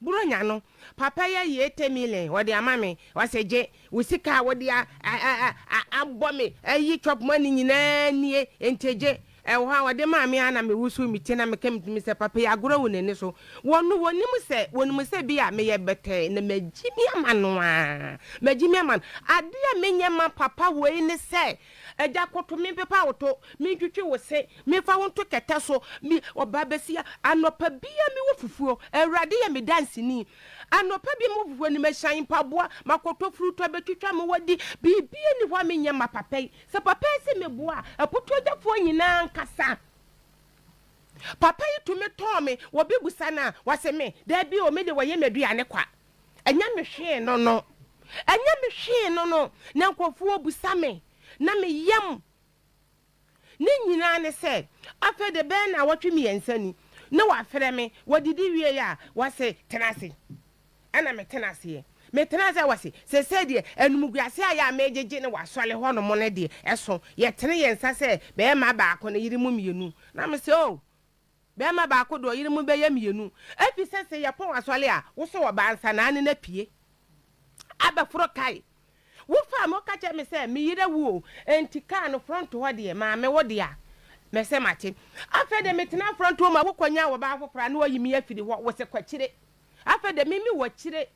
buronya no papa ye 10 million wo de amame waseje wusika wo de abome ayi chop money nyina nie enteje ewo ha wo de maame ana me wusu mi tina me kam mi se papa ya agoro wo nene so wonim se bia me ye bete na magimi amano a magimi amano ade a menyama papa wo ni se eja koto mi pepa woto mi twetwe wo se mi fa wonto keta so mi oba besia anopa bia mi wo fufuo awrade ya mi dance ni anopa bi mo fufuo ni me shan paboa makoto fruto betwetwa me wodi bibia ni ho menyama papa se papa se me boa apoto jafo nyina nkasa papa yi to me to me wo bebusa na wase me da bi o me de wo ye meduane kwa anya me hwe no na nkofo busa me na me yam ni nyina ne se afa de ben na wotwe me yansani na wa fere me wodidi wie ya wase tenase ana me tenase me tenase wase se de enumuguase aya mejeje ne wasole ho no mo ne de eso ye tene yensa se be ma ba ko ne yirimu mienu na me se o be ma ba ko do yirimu be ya mienu afi se ye pon wasole a wo so wo ba ansa na ne na pie abafuro kai wo fa mo ka che me se me yire wo enti ka no front ho de ma me wo de a me se mate afa de me tena front ho ma wo kwanya wo ba afofra na wo yimi afidi wo se kwachire afa de me wo chire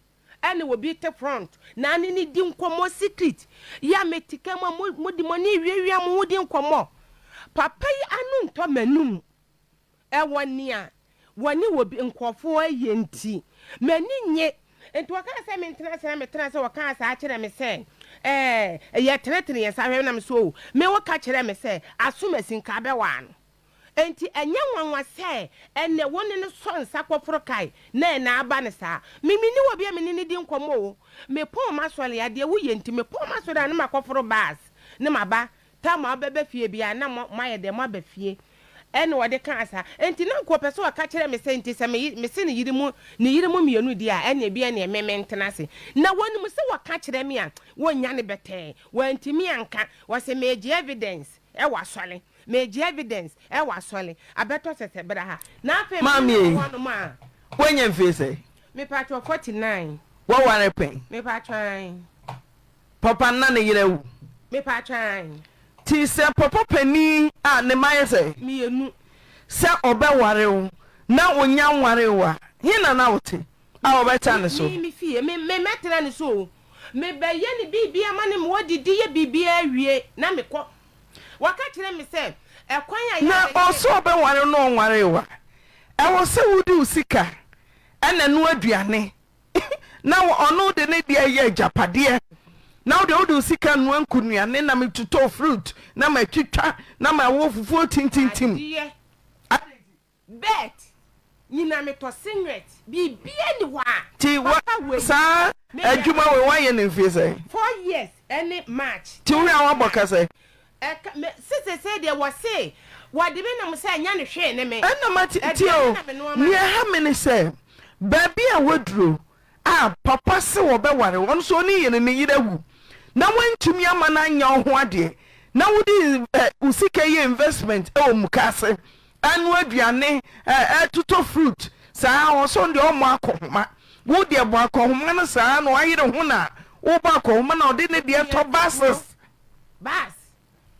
ene wo bi te front na ne ni di nkomo secret ya metika mo di moni wiewia mo di nkomo papa yi anu nto manum e woni a woni wo bi nkofo ayenti mani nye enti waka se me tena se waka sa akire me se ye tretre ye sa hwe na me so me waka kire me se asomasin ka be wa no enti enye nwanwa se ene woni ne so nsa kwoforo kai na aba ne sa mimi ni wo bia me ni di nkomo me pon masole ya de wo ye enti me pon masole na makwoforo bas ne maba ta ma bebe fie bia na ma ye de ma ba fie ene wo de kan asa enti na nko pese waka kire me se enti se me se ne yirimu mienu dia ene bia ne mentena se na woni mu se waka kire me a wonya ne bete wanti mi anka wo se meji evidence e wasole meji evidence e wasole abeto sese bra ha na afa mami wonya mfese me patro 49 wo ware pen me patro papa na ne yerewu me patro ti se papa pani a ne maye se mienu se obeware wo na onya nware wa hina na wote a obeta ne so mi fie me metena ne so me beye ne bibia ma ne mo didi ye bibia awie na me kɔ waka kire me se ekwan ya na oso obeware no nware wa e wo se wudi usika ena no aduane na ono de ne dia ye japade na wode usika no ankunuane na metuto fruit na matwitwa na ma wo fufuo tintintim bet nyina me to singlet bibia ni wa ti wa sa adwuma we wa ye ne mfie se 4 years any match ti wo ya wa boka se se de wo se wa de be na mo se anya ne hwe ne me na mati ti o ni ha me ne se baby a woduro a papa se wo be ware won so ni ye ne yirawu na wantumi ama na anya ho ade na wodi usika ye investment e o mukase anu aduane tuto fruit saa wo so de o mo akohoma wodi ebo akohoma na saa na ayire ho na wo ba akohoma na ode ne de to bas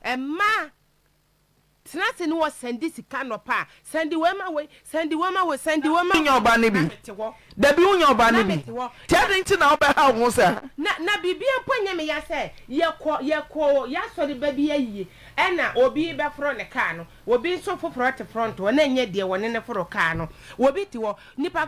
emma Snati no was sendi sika no pa sendi wema nya oba ne bi da bi unya oba ne bi tell nti na oba ha ho sa na bibia mponya me ya se ye ko ya so de ba bi ayi ena obi be fro ne ka no obi so foforo te front wo na nya de wo ne foro ka no obi ti wo nipa